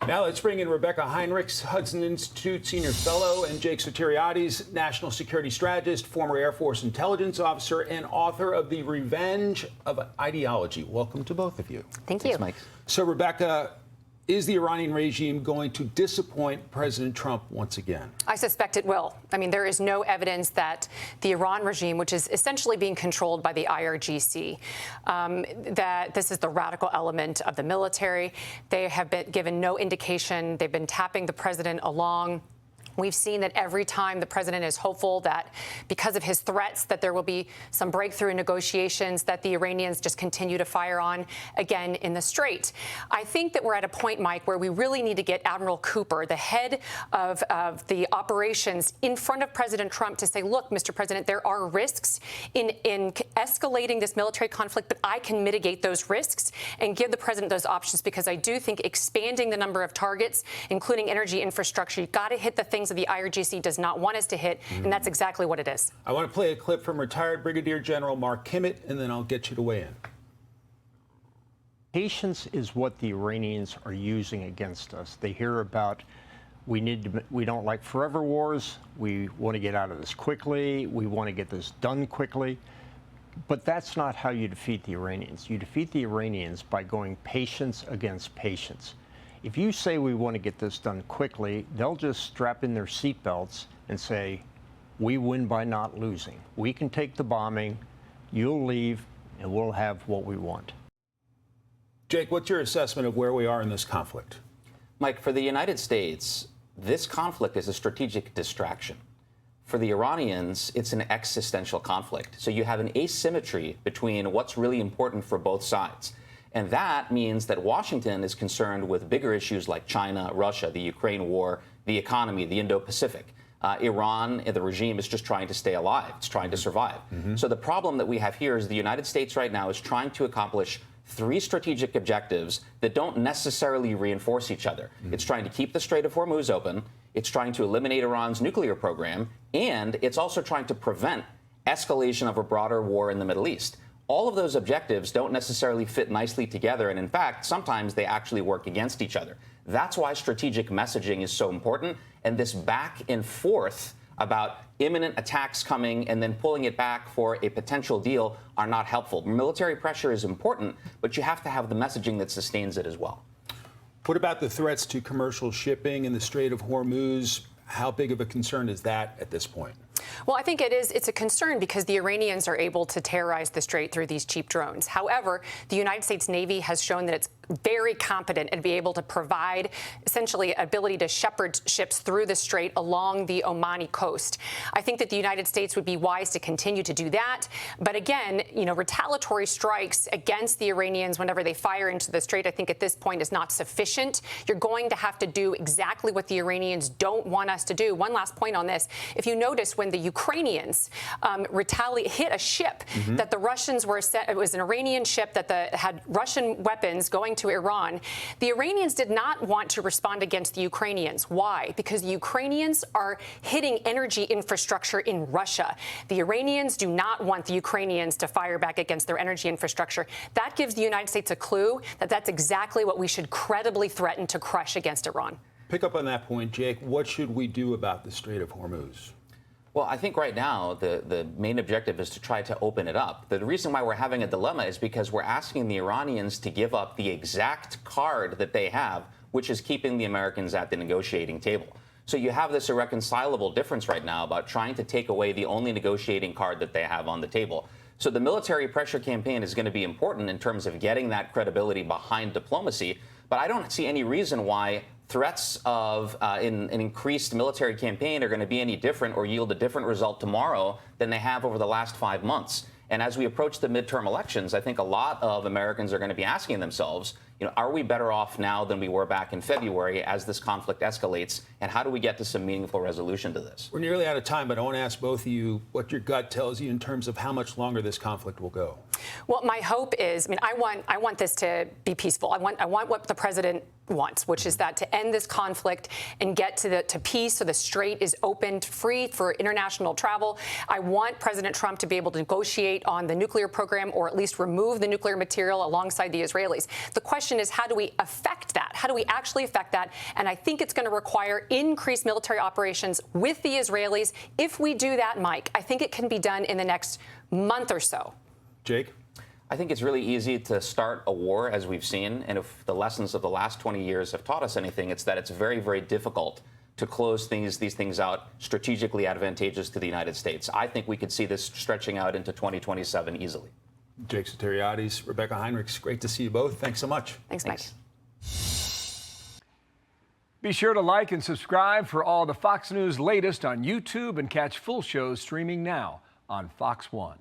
Now let's bring in Rebecca Heinrichs, Hudson Institute Senior Fellow, and Jake Sotiriadis, National Security Strategist, former Air Force Intelligence Officer, and author of The Revenge of Ideology. Welcome to both of you. Thank you. Thanks, Mike. So, Rebecca, is the Iranian regime going to disappoint President Trump once again? I suspect it will. I mean, there is no evidence that the Iran regime, which is essentially being controlled by the IRGC, that this is the radical element of the military. They have been given no indication. They've been tapping the president along. We've seen that every time the president is hopeful that because of his threats that there will be some breakthrough in negotiations, that the Iranians just continue to fire on again in the strait. I think that we're at a point, Mike, where we really need to get Admiral Cooper, the head of the operations, in front of President Trump to say, look, Mr. President, there are risks in escalating this military conflict, but I can mitigate those risks and give the president those options, because I do think expanding the number of targets, including energy infrastructure, you've got to hit the things that the IRGC does not want us to hit, and that's exactly what it is. I want to play a clip from retired Brigadier General Mark Kimmitt, and then I'll get you to weigh in. Patience is what the Iranians are using against us. They hear about we don't like forever wars. We want to get out of this quickly. We want to get this done quickly. But that's not how you defeat the Iranians. You defeat the Iranians by going patience against patience. If you say we want to get this done quickly, they'll just strap in their seatbelts and say, we win by not losing. We can take the bombing, you'll leave, and we'll have what we want. Jake, what's your assessment of where we are in this conflict? Mike, for the United States, this conflict is a strategic distraction. For the Iranians, it's an existential conflict. So you have an asymmetry between what's really important for both sides. And that means that Washington is concerned with bigger issues like China, Russia, the Ukraine war, the economy, the Indo-Pacific. Iran, the regime, is just trying to stay alive. It's trying to survive. So the problem that we have here is the United States right now is trying to accomplish three strategic objectives that don't necessarily reinforce each other. It's trying to keep the Strait of Hormuz open. It's trying to eliminate Iran's nuclear program. And it's also trying to prevent escalation of a broader war in the Middle East. All of those objectives don't necessarily fit nicely together, and in fact, sometimes they actually work against each other. That's why strategic messaging is so important, and this back and forth about imminent attacks coming and then pulling it back for a potential deal are not helpful. Military pressure is important, but you have to have the messaging that sustains it as well. What about the threats to commercial shipping in the Strait of Hormuz? How big of a concern is that at this point? Well, I think it's a concern because the Iranians are able to terrorize the strait through these cheap drones. However, the United States Navy has shown that it's very competent and be able to provide essentially ability to shepherd ships through the strait along the Omani coast. I think that the United States would be wise to continue to do that. But again, you know, retaliatory strikes against the Iranians whenever they fire into the strait, I think at this point is not sufficient. You're going to have to do exactly what the Iranians don't want us to do. One last point on this. If you notice, when the Ukrainians hit a ship that the Russians were set, it was an Iranian ship that had Russian weapons going to Iran. The Iranians did not want to respond against the Ukrainians. Why? Because the Ukrainians are hitting energy infrastructure in Russia. The Iranians do not want the Ukrainians to fire back against their energy infrastructure. That gives the United States a clue that that's exactly what we should credibly threaten to crush against Iran. Pick up on that point, Jake. What should we do about the Strait of Hormuz? Well, I think right now the main objective is to try to open it up. The reason why we're having a dilemma is because we're asking the Iranians to give up the exact card that they have, which is keeping the Americans at the negotiating table. So you have this irreconcilable difference right now about trying to take away the only negotiating card that they have on the table. So the military pressure campaign is going to be important in terms of getting that credibility behind diplomacy. But I don't see any reason why threats of an increased military campaign are going to be any different or yield a different result tomorrow than they have over the last 5 months. And as we approach the midterm elections, I think a lot of Americans are going to be asking themselves, you know, are we better off now than we were back in February as this conflict escalates? And how do we get to some meaningful resolution to this? We're nearly out of time, but I want to ask both of you what your gut tells you in terms of how much longer this conflict will go. Well, my hope is, I want this to be peaceful. I want what the president wants, which is that to end this conflict and get to peace so the strait is opened free for international travel. I want President Trump to be able to negotiate on the nuclear program or at least remove the nuclear material alongside the Israelis. The question is, how do we affect that? How do we actually affect that? And I think it's going to require increased military operations with the Israelis. If we do that, Mike, I think it can be done in the next month or so. Jake? I think it's really easy to start a war, as we've seen, and if the lessons of the last 20 years have taught us anything, it's that it's very, very difficult to close these things out strategically advantageous to the United States. I think we could see this stretching out into 2027 easily. Jake Sotiriadis, Rebecca Heinrichs, great to see you both. Thanks so much. Thanks, Mike. Be sure to like and subscribe for all the Fox News latest on YouTube and catch full shows streaming now on Fox One.